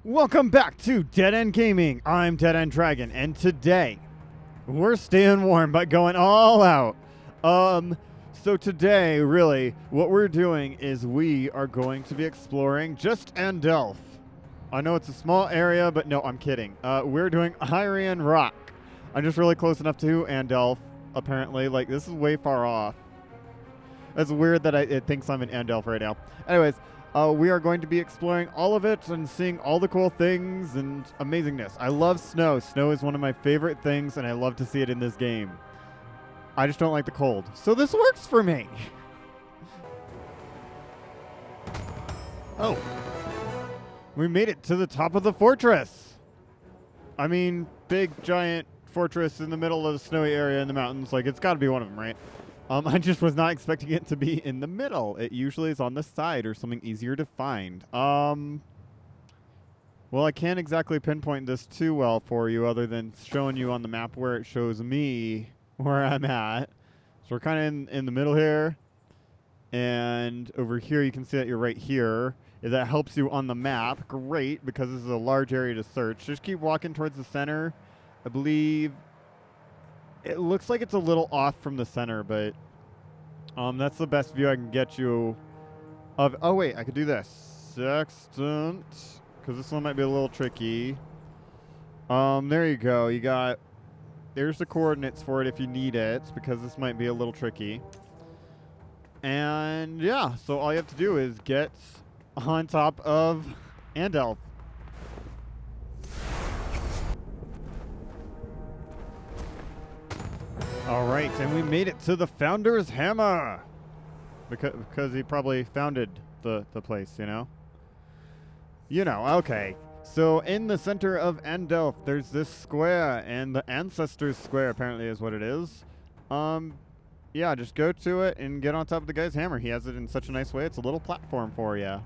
Welcome back to Dead End Gaming. I'm Dead End Dragon, and today we're staying warm by going all out. So today, really, what we're doing is we are going to be exploring just Andelph. I know it's a small area, but no, I'm kidding. We're doing Airain Rock. I'm just really close enough to Andelph, apparently. Like, this is way far off. It's weird that it thinks I'm in Andelph right now. Anyways, we are going to be exploring all of it and seeing all the cool things and amazingness. I love snow. Snow is one of my favorite things, and I love to see it in this game. I just don't like the cold. So this works for me. Oh. We made it to the top of the fortress. I mean, big, giant fortress in the middle of the snowy area in the mountains. Like, it's got to be one of them, right? I just was not expecting it to be in the middle. It usually is on the side or something easier to find. Well, I can't exactly pinpoint this too well for you other than showing you on the map where it shows me where I'm at. So we're kind of in the middle here. And over here, you can see that you're right here. If that helps you on the map, great, because this is a large area to search. Just keep walking towards the center. I believe it looks like it's a little off from the center, but that's the best view I can get you of. Oh, wait, I could do this. Sextant, because this one might be a little tricky. There you go. There's the coordinates for it if you need it, because this might be a little tricky. And yeah, so all you have to do is get on top of Andelph. All right, and we made it to the Founder's Hammer. Because he probably founded the place, you know? You know, okay. So in the center of Andelph, there's this square, and the Ancestors Square apparently is what it is. Yeah, just go to it and get on top of the guy's hammer. He has it in such a nice way. It's a little platform for you.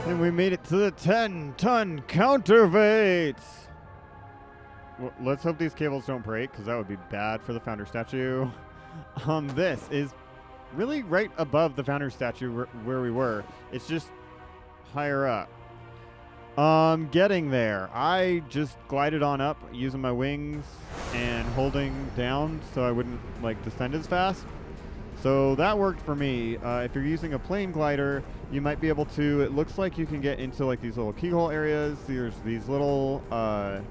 And we made it to the 10-ton counterweight. Well, let's hope these cables don't break, because that would be bad for the founder statue. This is really right above the founder statue where we were. It's just higher up. Getting there. I just glided on up using my wings and holding down so I wouldn't, like, descend as fast. So that worked for me. If you're using a plane glider, you might be able to, it looks like you can get into like these little keyhole areas. There's these little, what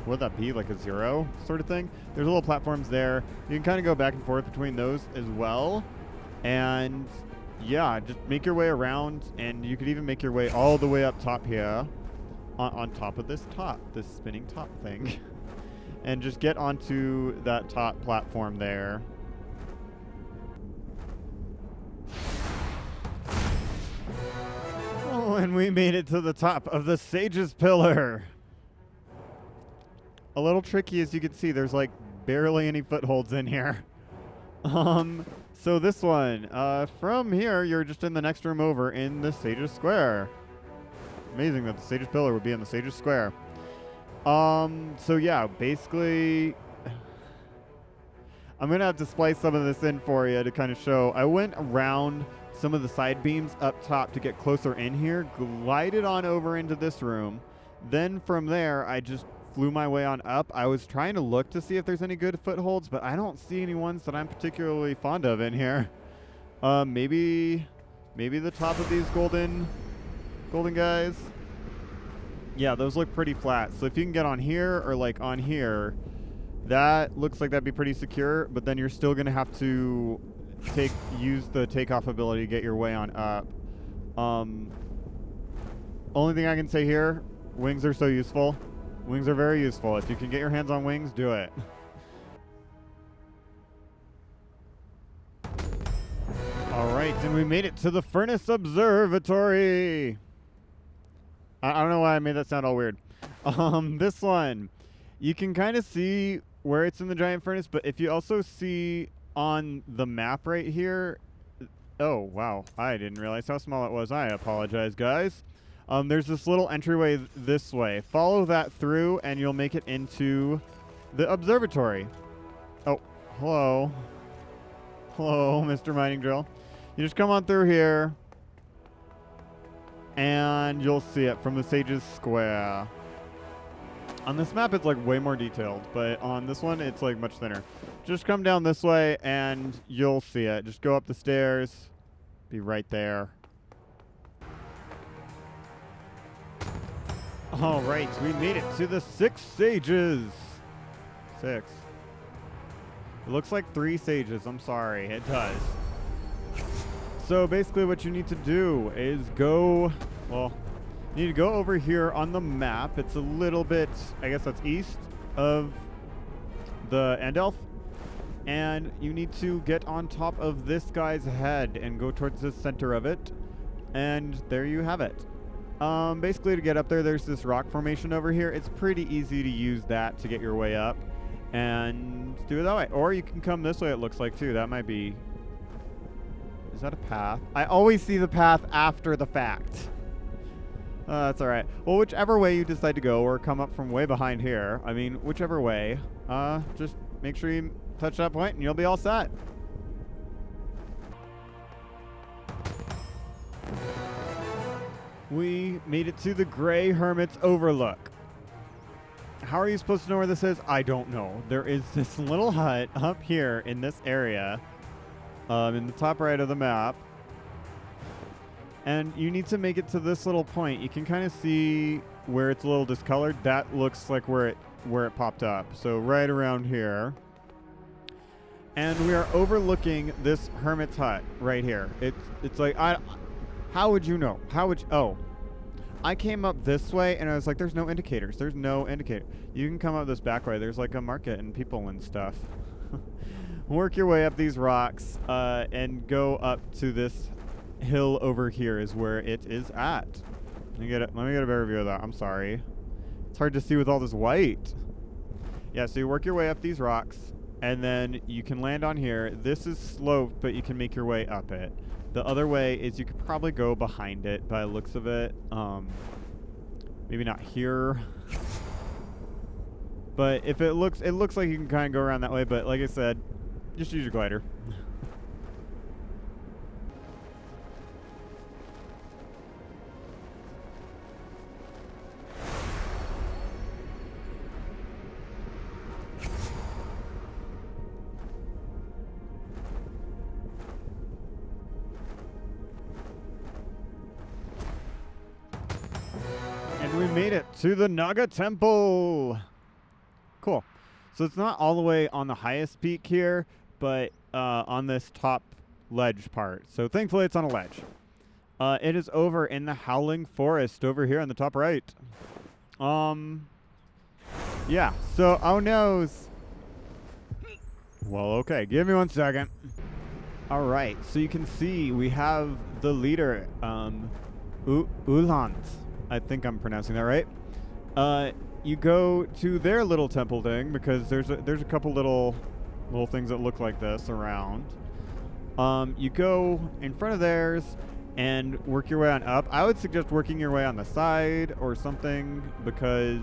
would that be, like a zero sort of thing? There's little platforms there. You can kind of go back and forth between those as well. And yeah, just make your way around, and you could even make your way all the way up top here on top of this spinning top thing. And just get onto that top platform there. Oh, and we made it to the top of the Sage's Pillar. A little tricky, as you can see. There's like barely any footholds in here. So this one, from here, you're just in the next room over in the Sage's Square. Amazing that the Sage's Pillar would be in the Sage's Square. So yeah, basically, I'm going to have to splice some of this in for you to kind of show. I went around some of the side beams up top to get closer in here, glided on over into this room. Then from there, I just flew my way on up. I was trying to look to see if there's any good footholds, but I don't see any ones that I'm particularly fond of in here. Maybe the top of these golden guys. Yeah, those look pretty flat. So if you can get on here or like on here, that looks like that'd be pretty secure, but then you're still going to have to use the takeoff ability to get your way on up. Only thing I can say here, wings are so useful. Wings are very useful. If you can get your hands on wings, do it. All right, and we made it to the Furnace Observatory. I don't know why I made that sound all weird. This one, you can kind of see where it's in the giant furnace, but if you also see on the map right here, oh, wow, I didn't realize how small it was. I apologize, guys. There's this little entryway this way. Follow that through, and you'll make it into the observatory. Oh, hello. Hello, Mr. Mining Drill. You just come on through here, and you'll see it from the Sage's Square. On this map, it's like way more detailed, but on this one, it's like much thinner. Just come down this way, and you'll see it. Just go up the stairs. Be right there. All right, we made it to the 6 sages. 6. It looks like 3 sages. I'm sorry. It does. So basically what you need to do is go, well, you need to go over here on the map. It's a little bit, I guess that's east of the End Elf. And you need to get on top of this guy's head and go towards the center of it. And there you have it. Basically to get up there, there's this rock formation over here. It's pretty easy to use that to get your way up. And do it that way. Or you can come this way, it looks like, too. That might be... Is that a path? I always see the path after the fact. That's alright. Well, whichever way you decide to go, or come up from way behind here, I mean, whichever way, just make sure you touch that point and you'll be all set. We made it to the Gray Hermit's Overlook. How are you supposed to know where this is? I don't know. There is this little hut up here in this area, in the top right of the map. And you need to make it to this little point. You can kind of see where it's a little discolored. That looks like where it popped up. So right around here. And we are overlooking this hermit's hut right here. It's like, how would you know? Oh. I came up this way, and I was like, there's no indicators. There's no indicator. You can come up this back way. There's like a market and people and stuff. Work your way up these rocks and go up to this hill over here is where it is at. Let me get a better view of that. I'm sorry. It's hard to see with all this white. Yeah, so you work your way up these rocks, and then you can land on here. This is sloped, but you can make your way up it. The other way is you could probably go behind it by the looks of it. Maybe not here. But if it looks like you can kind of go around that way, but like I said, just use your glider. We made it to the Naga Temple. Cool. So it's not all the way on the highest peak here, but on this top ledge part. So thankfully it's on a ledge. It is over in the Howling Forest over here on the top right. Yeah, so, oh noes. Well, okay, give me 1 second. All right, so you can see we have the leader, Ulant. I think I'm pronouncing that right. You go to their little temple thing because there's a couple little things that look like this around. You go in front of theirs and work your way on up. I would suggest working your way on the side or something because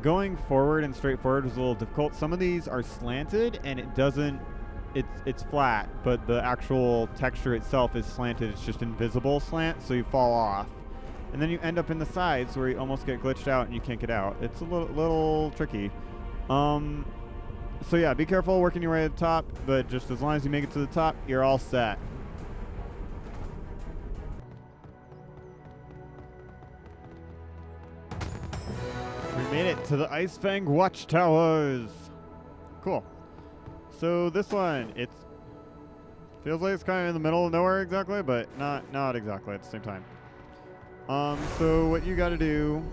going forward and straight forward is a little difficult. Some of these are slanted and it doesn't. It's flat, but the actual texture itself is slanted. It's just invisible slant, so you fall off. And then you end up in the sides where you almost get glitched out and you can't get out. It's a little tricky. So yeah, be careful working your way to the top, but just as long as you make it to the top, you're all set. We made it to the Icefang Watchtowers. Cool. So this one, it feels like it's kind of in the middle of nowhere exactly, but not exactly at the same time. So what you gotta do,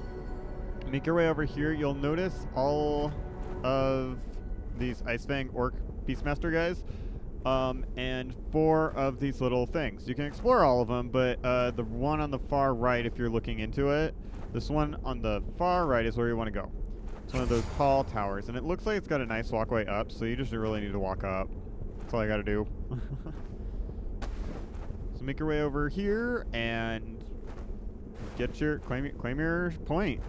make your way over here. You'll notice all of these Icefang Orc Beastmaster guys, and 4 of these little things. You can explore all of them, but the one on the far right, if you're looking into it, this one on the far right is where you want to go. It's one of those tall towers, and it looks like it's got a nice walkway up, so you just really need to walk up. That's all I gotta do. So make your way over here and get your claim your point.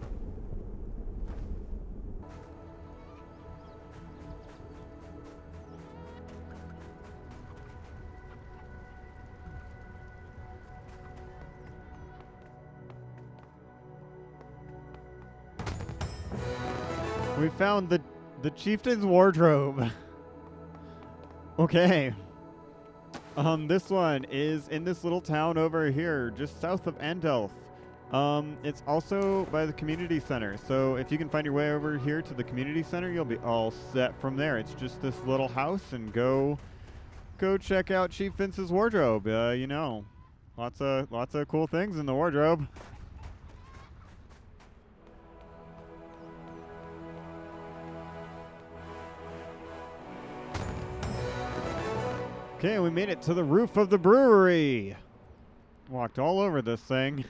We found the chieftain's wardrobe. Okay. This one is in this little town over here, just south of Andelth. It's also by the community center. So if you can find your way over here to the community center, you'll be all set from there. It's just this little house, and go check out Chief Vince's wardrobe. You know, lots of cool things in the wardrobe. Okay, we made it to the roof of the brewery. Walked all over this thing.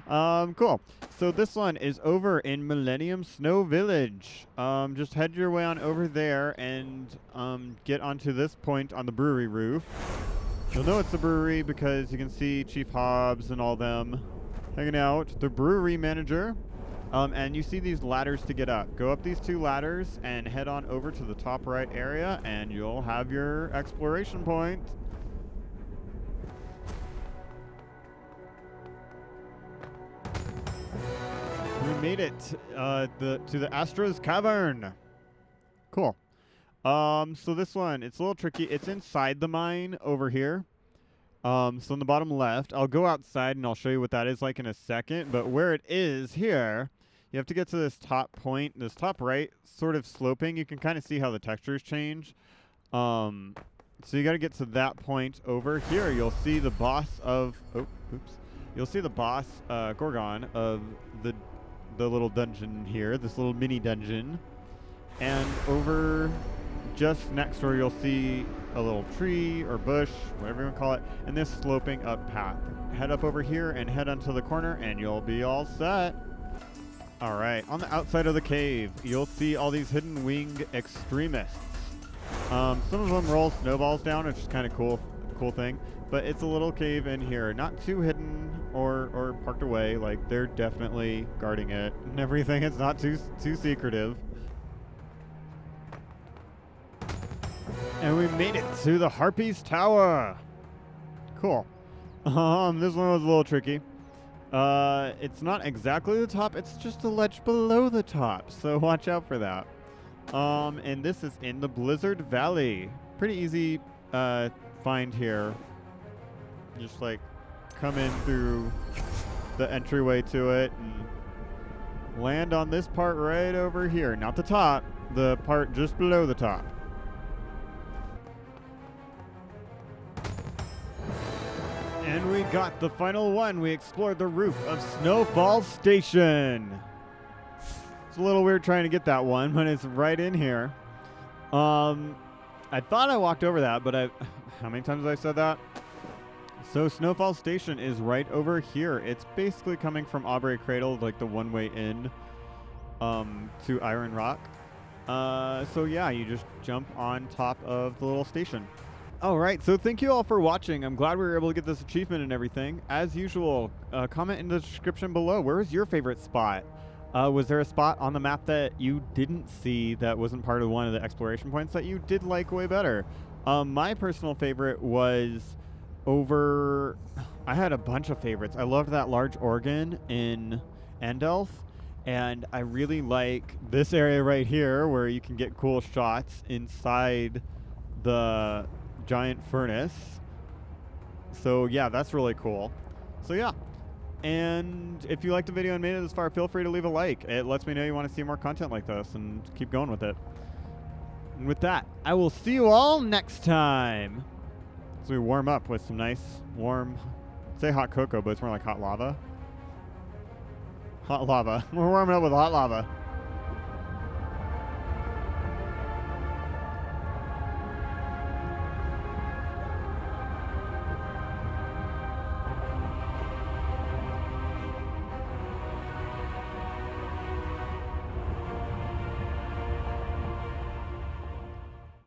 Cool. So this one is over in Millennium Snow Village. Just head your way on over there and get onto this point on the brewery roof. You'll know it's the brewery because you can see Chief Hobbs and all them hanging out. The brewery manager. And you see these ladders to get up. Go up these 2 ladders and head on over to the top right area, and you'll have your exploration point. We made it to the Astras Cavern. Cool. So this one, it's a little tricky. It's inside the mine over here. So in the bottom left, I'll go outside and I'll show you what that is like in a second. But where it is here, you have to get to this top point, this top right, sort of sloping. You can kind of see how the textures change. So you got to get to that point over here. You'll see the boss of, you'll see the boss, Gorgon, of the little dungeon here, this little mini dungeon. And over just next door, you'll see a little tree or bush, whatever you want to call it, and this sloping up path. Head up over here and head onto the corner, and you'll be all set. All right, on the outside of the cave, you'll see all these hidden wing extremists. Some of them roll snowballs down, which is kind of cool thing. But it's a little cave in here, not too hidden or parked away. Like, they're definitely guarding it and everything. It's not too secretive. And we made it to the Harpies Tower. Cool. This one was a little tricky. It's not exactly the top, it's just a ledge below the top, so watch out for that. And this is in the Blizzard Valley. Pretty easy find here. Just like come in through the entryway to it and land on this part right over here. Not the top, the part just below the top. And we got the final one. We explored the roof of Snowfall Station. It's a little weird trying to get that one, but it's right in here. I thought I walked over that, but how many times have I said that? So Snowfall Station is right over here. It's basically coming from Aubrey Cradle, like the one-way in to Iron Rock. So yeah, you just jump on top of the little station. All right, so thank you all for watching. I'm glad we were able to get this achievement and everything. As usual, comment in the description below. Where was your favorite spot? Was there a spot on the map that you didn't see that wasn't part of one of the exploration points that you did like way better? My personal favorite was over... I had a bunch of favorites. I loved that large organ in Andelth, and I really like this area right here where you can get cool shots inside the giant furnace. So yeah, that's really cool. So yeah, and if you liked the video and made it this far, feel free to leave a like. It lets me know you want to see more content like this, and keep going with it. And with that, I will see you all next time. So we warm up with some nice warm, I'd say hot cocoa, but it's more like hot lava. Hot lava. We're warming up with hot lava.